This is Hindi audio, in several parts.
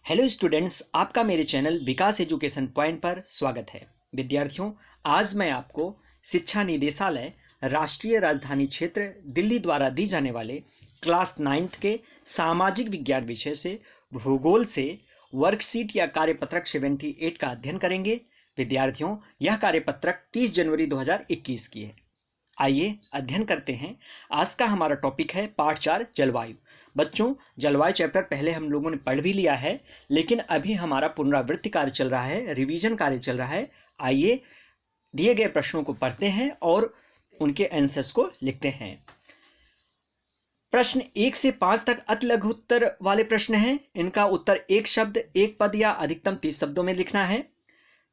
हेलो स्टूडेंट्स, आपका मेरे चैनल विकास एजुकेशन पॉइंट पर स्वागत है। विद्यार्थियों, आज मैं आपको शिक्षा निदेशालय राष्ट्रीय राजधानी क्षेत्र दिल्ली द्वारा दी जाने वाले क्लास 9th के सामाजिक विज्ञान विषय से भूगोल से वर्कशीट या कार्यपत्रक 78 का अध्ययन करेंगे। विद्यार्थियों, यह कार्यपत्रक 30 जनवरी 2021 की है। आइए अध्ययन करते हैं। आज का हमारा टॉपिक है पाठ 4 जलवायु। बच्चों, जलवायु चैप्टर पहले हम लोगों ने पढ़ भी लिया है, लेकिन अभी हमारा पुनरावृत्ति कार्य चल रहा है, रिवीजन कार्य चल रहा है। आइए दिए गए प्रश्नों को पढ़ते हैं और उनके आंसर्स को लिखते हैं। प्रश्न 1 से 5 तक अति लघु उत्तर वाले प्रश्न हैं। इनका उत्तर एक शब्द, एक पद या अधिकतम 30 शब्दों में लिखना है।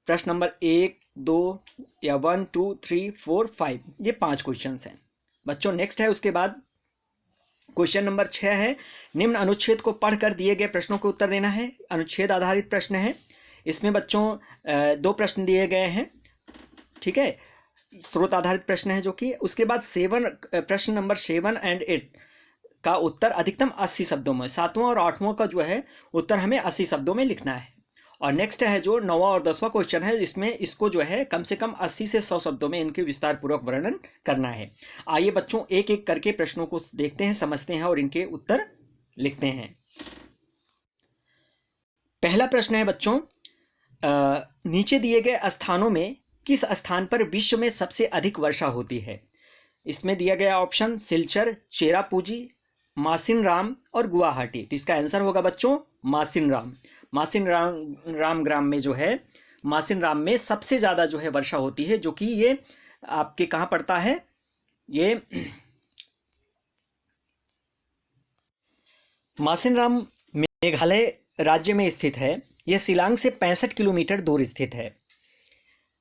प्रश्न नंबर 1, 2 या 1, 2, 3, 4, 5, ये 5 क्वेश्चन हैं। बच्चों, नेक्स्ट है उसके बाद क्वेश्चन नंबर 6 है, निम्न अनुच्छेद को पढ़कर दिए गए प्रश्नों के उत्तर देना है। अनुच्छेद आधारित प्रश्न है। इसमें बच्चों 2 प्रश्न दिए गए हैं, ठीक है। स्रोत आधारित प्रश्न है जो कि उसके बाद प्रश्न नंबर 7 और 8 का उत्तर अधिकतम 80 शब्दों में, 7वां और 8वां का जो है उत्तर हमें 80 शब्दों में लिखना है। और नेक्स्ट है जो 9वां और 10वां क्वेश्चन है, इसमें इसको जो है कम से कम 80 से 100 शब्दों में इनके विस्तार पूर्वक वर्णन करना है। आइए बच्चों एक एक करके प्रश्नों को देखते हैं, समझते हैं और इनके उत्तर लिखते हैं। पहला प्रश्न है बच्चों, नीचे दिए गए स्थानों में किस स्थान पर विश्व में सबसे अधिक वर्षा होती है? इसमें दिया गया ऑप्शन सिलचर, चेरापूंजी, मासिनराम और गुवाहाटी। तो इसका आंसर होगा बच्चों मासिनराम। मासिनराम ग्राम में जो है, मासिनराम में सबसे ज़्यादा जो है वर्षा होती है, जो कि ये आपके कहाँ पड़ता है? ये मासिनराम मेघालय राज्य में स्थित है। यह शिलांग से 65 किलोमीटर दूर स्थित है।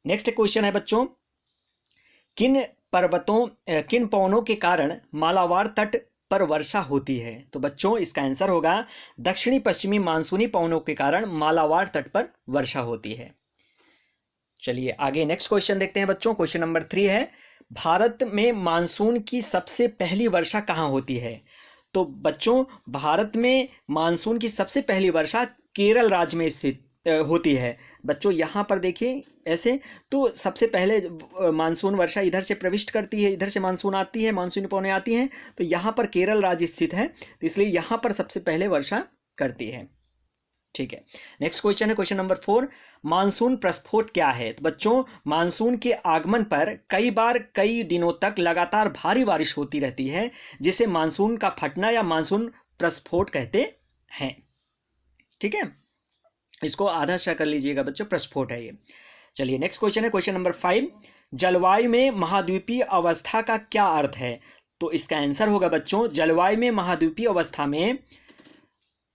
नेक्स्ट क्वेश्चन है बच्चों, किन पवनों के कारण मालाबार तट पर वर्षा होती है? तो बच्चों इसका आंसर होगा दक्षिणी पश्चिमी मानसूनी पवनों के कारण मालाबार तट पर वर्षा होती है। चलिए आगे नेक्स्ट क्वेश्चन देखते हैं बच्चों। क्वेश्चन नंबर 3 है, भारत में मानसून की सबसे पहली वर्षा कहाँ होती है? तो बच्चों भारत में मानसून की सबसे पहली वर्षा केरल राज्य में स्थित होती है। बच्चों यहाँ पर देखिए ऐसे, तो सबसे पहले मानसून वर्षा इधर से प्रविष्ट करती है, इधर से मानसून आती है, मानसूनी पवनें आती हैं, तो यहाँ पर केरल राज्य स्थित है, तो इसलिए यहाँ पर सबसे पहले वर्षा करती है। ठीक है। नेक्स्ट क्वेश्चन है क्वेश्चन नंबर 4, मानसून प्रस्फोट क्या है? तो बच्चों मानसून के आगमन पर कई बार कई दिनों तक लगातार भारी बारिश होती रहती है, जिसे मानसून का फटना या मानसून प्रस्फोट कहते हैं। ठीक है, इसको आधा सा कर लीजिएगा बच्चों, प्रस्फोट है ये। चलिए नेक्स्ट क्वेश्चन है क्वेश्चन नंबर 5, जलवायु में महाद्वीपीय अवस्था का क्या अर्थ है? तो इसका आंसर होगा बच्चों, जलवायु में महाद्वीपीय अवस्था में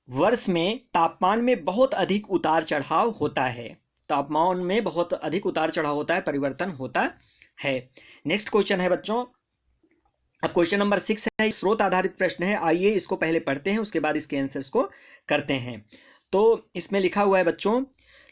वर्ष में तापमान में बहुत अधिक उतार चढ़ाव होता है। तापमान में बहुत अधिक उतार चढ़ाव होता है, परिवर्तन होता है। नेक्स्ट क्वेश्चन है बच्चों, अब क्वेश्चन नंबर 6 है, स्रोत आधारित प्रश्न है। आइए इसको पहले पढ़ते हैं, उसके बाद इसके आंसर्स को करते हैं। तो इसमें लिखा हुआ है बच्चों,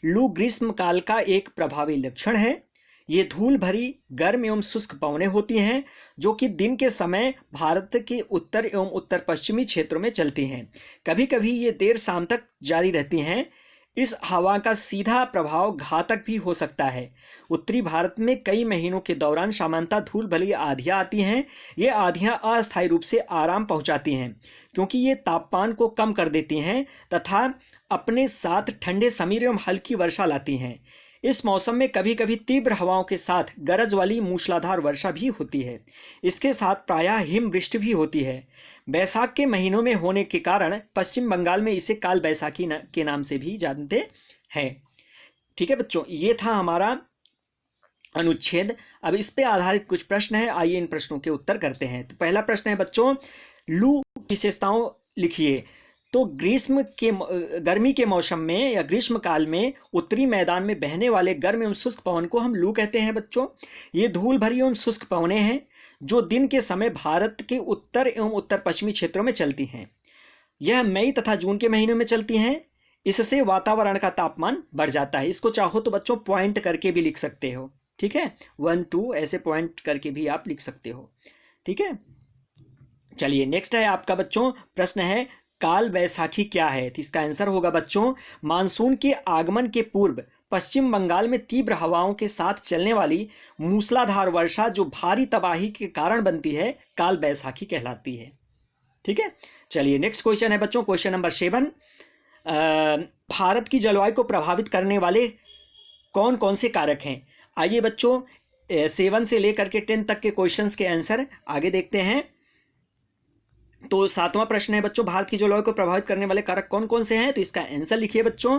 लू ग्रीष्म काल का एक प्रभावी लक्षण है। ये धूल भरी गर्म एवं शुष्क पवनें होती हैं, जो कि दिन के समय भारत के उत्तर एवं उत्तर पश्चिमी क्षेत्रों में चलती हैं। कभी कभी ये देर शाम तक जारी रहती हैं। इस हवा का सीधा प्रभाव घातक भी हो सकता है। उत्तरी भारत में कई महीनों के दौरान सामान्यतः धूल भरी आंधियाँ आती हैं। ये आंधियाँ अस्थायी रूप से आराम पहुंचाती हैं, क्योंकि ये तापमान को कम कर देती हैं तथा अपने साथ ठंडे समीर एवं हल्की वर्षा लाती हैं। इस मौसम में कभी कभी तीव्र हवाओं के साथ गरज वाली मूसलाधार वर्षा भी होती है। इसके साथ प्रायः हिमवृष्टि भी होती है। बैसाख के महीनों में होने के कारण पश्चिम बंगाल में इसे काल बैसाखी के नाम से भी जानते हैं। ठीक है बच्चों, ये था हमारा अनुच्छेद। अब इस पे आधारित कुछ प्रश्न है, आइए इन प्रश्नों के उत्तर करते हैं। तो पहला प्रश्न है बच्चों, लू विशेषताओं लिखिए। तो गर्मी के मौसम में या ग्रीष्म काल में उत्तरी मैदान में बहने वाले गर्म एवं शुष्क पवन को हम लू कहते हैं बच्चों। ये धूल भरी एवं शुष्क पवनें हैं, जो दिन के समय भारत के उत्तर एवं उत्तर पश्चिमी क्षेत्रों में चलती हैं। यह मई तथा जून के महीनों में चलती हैं। इससे वातावरण का तापमान बढ़ जाता है। इसको चाहो तो बच्चों पॉइंट करके भी लिख सकते हो, ठीक है, 1, 2 ऐसे पॉइंट करके भी आप लिख सकते हो। ठीक है, चलिए नेक्स्ट है आपका बच्चों प्रश्न है, काल वैसाखी क्या है? तो इसका आंसर होगा बच्चों, मानसून के आगमन के पूर्व पश्चिम बंगाल में तीव्र हवाओं के साथ चलने वाली मूसलाधार वर्षा जो भारी तबाही के कारण बनती है, काल वैसाखी कहलाती है। ठीक है, चलिए नेक्स्ट क्वेश्चन है बच्चों, क्वेश्चन नंबर 7। भारत की जलवायु को प्रभावित करने वाले कौन कौन से कारक हैं? आइए बच्चों 7 से लेकर के 10 तक के क्वेश्चंस के आंसर आगे देखते हैं। तो 7वां प्रश्न है बच्चों, भारत की जलवायु को प्रभावित करने वाले कारक कौन कौन से हैं? तो इसका आंसर लिखिए बच्चों।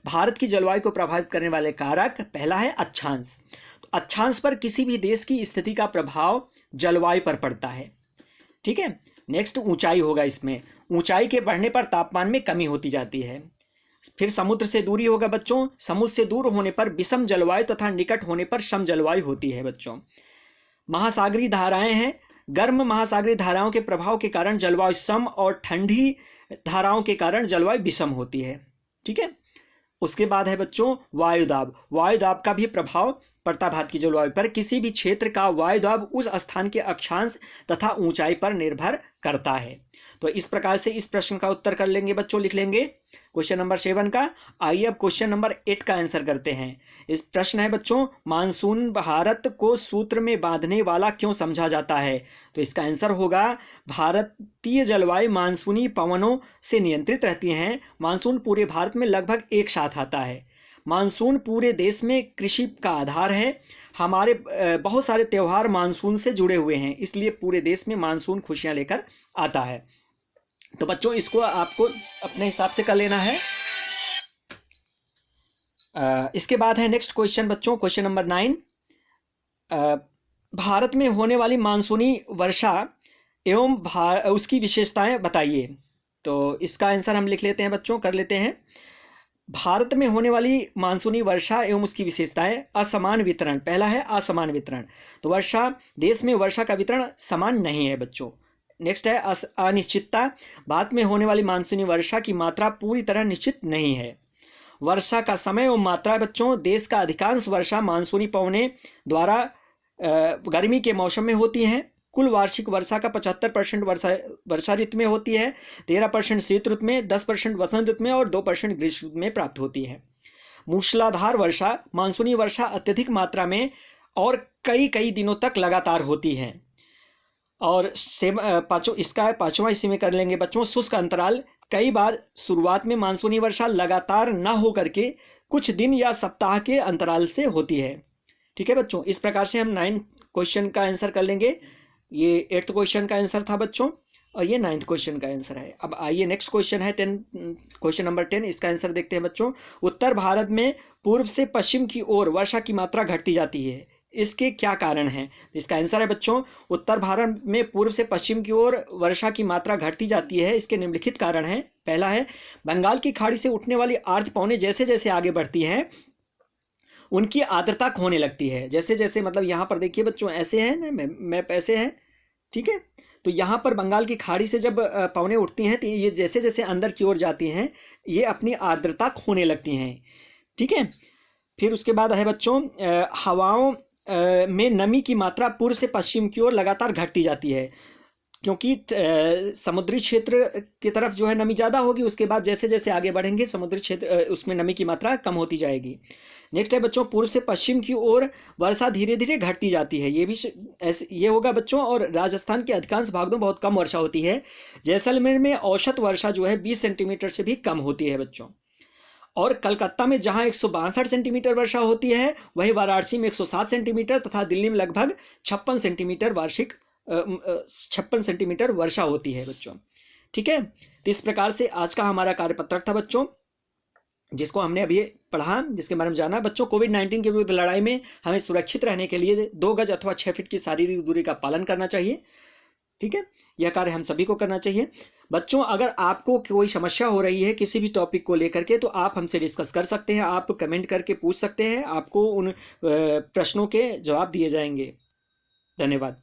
भारत की जलवायु को प्रभावित करने वाले कारक, पहला है अक्षांश। तो अक्षांश पर किसी भी देश की स्थिति का प्रभाव जलवायु पर पड़ता है। ठीक है, नेक्स्ट ऊंचाई होगा इसमें, ऊंचाई के बढ़ने पर तापमान में कमी होती जाती है। फिर समुद्र से दूरी होगा बच्चों, समुद्र से दूर होने पर विषम जलवायु तथा निकट होने पर सम जलवायु होती है बच्चों। महासागरीय धाराएं हैं, गर्म महासागरीय धाराओं के प्रभाव के कारण जलवायु सम और ठंडी धाराओं के कारण जलवायु विषम होती है। ठीक है, उसके बाद है बच्चों वायुदाब। वायुदाब का भी प्रभाव पड़ता भारत की जलवायु पर। किसी भी क्षेत्र का वायुदाब उस स्थान के अक्षांश तथा ऊंचाई पर निर्भर करता है। तो इस प्रकार से इस प्रश्न का उत्तर कर लेंगे बच्चों, लिख लेंगे क्वेश्चन नंबर 7 का। आइए अब क्वेश्चन नंबर 8 का आंसर करते हैं। इस प्रश्न है बच्चों, मानसून भारत को सूत्र में बांधने वाला क्यों समझा जाता है? तो इसका आंसर होगा, भारतीय जलवायु मानसूनी पवनों से नियंत्रित रहती हैं। मानसून पूरे भारत में लगभग एक साथ आता है। मानसून पूरे देश में कृषि का आधार है। हमारे बहुत सारे त्यौहार मानसून से जुड़े हुए हैं, इसलिए पूरे देश में मानसून खुशियां लेकर आता है। तो बच्चों इसको आपको अपने हिसाब से कर लेना है। इसके बाद है नेक्स्ट क्वेश्चन बच्चों, क्वेश्चन नंबर 9। भारत में होने वाली मानसूनी वर्षा एवं उसकी विशेषताएं बताइए। तो इसका आंसर हम लिख लेते हैं बच्चों, कर लेते हैं। भारत में होने वाली मानसूनी वर्षा एवं उसकी विशेषताएं, असमान वितरण। पहला है असमान वितरण, तो वर्षा देश में वर्षा का वितरण समान नहीं है बच्चों। नेक्स्ट है अनिश्चितता। भारत में होने वाली मानसूनी वर्षा की मात्रा पूरी तरह निश्चित नहीं है। वर्षा का समय एवं मात्रा बच्चों, देश का अधिकांश वर्षा मानसूनी पवनों द्वारा गर्मी के मौसम में होती हैं। कुल वार्षिक वर्षा का 75% वर्षा ऋतु में होती है, 13% शीत ऋतु में, 10% वसंत ऋतु में और 2% ग्रीष्म ऋतु में प्राप्त होती है। मूसलाधार वर्षा, मानसूनी वर्षा अत्यधिक मात्रा में और कई कई दिनों तक लगातार होती है। और इसका 5वां इसी में कर लेंगे बच्चों, शुष्क अंतराल। कई बार शुरुआत में मानसूनी वर्षा लगातार न हो करके कुछ दिन या सप्ताह के अंतराल से होती है। ठीक है बच्चों, इस प्रकार से हम 9 क्वेश्चन का आंसर कर लेंगे। ये 8th क्वेश्चन का आंसर था बच्चों और ये 9th क्वेश्चन का आंसर है। अब आइए नेक्स्ट क्वेश्चन है क्वेश्चन नंबर 10। इसका आंसर देखते हैं बच्चों। उत्तर भारत में पूर्व से पश्चिम की ओर वर्षा की मात्रा घटती जाती है, इसके क्या कारण हैं? इसका आंसर है बच्चों, उत्तर भारत में पूर्व से पश्चिम की ओर वर्षा की मात्रा घटती जाती है, इसके निम्नलिखित कारण हैं। पहला है, बंगाल की खाड़ी से उठने वाली आर्द्र पवनें जैसे जैसे आगे बढ़ती हैं उनकी आर्द्रता खोने लगती है। जैसे जैसे मतलब यहाँ पर देखिए बच्चों, ऐसे है ना, मैप ऐसे है। ठीक है, तो यहाँ पर बंगाल की खाड़ी से जब पवनें उठती हैं तो ये जैसे जैसे अंदर की ओर जाती हैं ये अपनी आर्द्रता खोने लगती हैं। ठीक है, फिर उसके बाद है बच्चों, हवाओं में नमी की मात्रा पूर्व से पश्चिम की ओर लगातार घटती जाती है, क्योंकि समुद्री क्षेत्र की तरफ जो है नमी ज़्यादा होगी, उसके बाद जैसे जैसे आगे बढ़ेंगे समुद्री क्षेत्र उसमें नमी की मात्रा कम होती जाएगी। नेक्स्ट है बच्चों, पूर्व से पश्चिम की ओर वर्षा धीरे धीरे घटती जाती है, ये भी ऐसे ये होगा बच्चों। और राजस्थान के अधिकांश भागों में बहुत कम वर्षा होती है। जैसलमेर में औसत वर्षा जो है 20 सेंटीमीटर से भी कम होती है बच्चों। और कलकत्ता में जहां 162 सेंटीमीटर वर्षा होती है, वहीं वाराणसी में 107 सेंटीमीटर तथा दिल्ली में लगभग 56 सेंटीमीटर 56 सेंटीमीटर वर्षा होती है बच्चों। ठीक है, तो इस प्रकार से आज का हमारा कार्यपत्रक था बच्चों, जिसको हमने अभी पढ़ा, जिसके बारे में जाना। बच्चों, कोविड-19 के विरुद्ध लड़ाई में हमें सुरक्षित रहने के लिए 2 गज अथवा 6 फीट की शारीरिक दूरी का पालन करना चाहिए। ठीक है, यह कार्य हम सभी को करना चाहिए। बच्चों, अगर आपको कोई समस्या हो रही है किसी भी टॉपिक को लेकर के, तो आप हमसे डिस्कस कर सकते हैं, आप कमेंट करके पूछ सकते हैं, आपको उन प्रश्नों के जवाब दिए जाएंगे। धन्यवाद।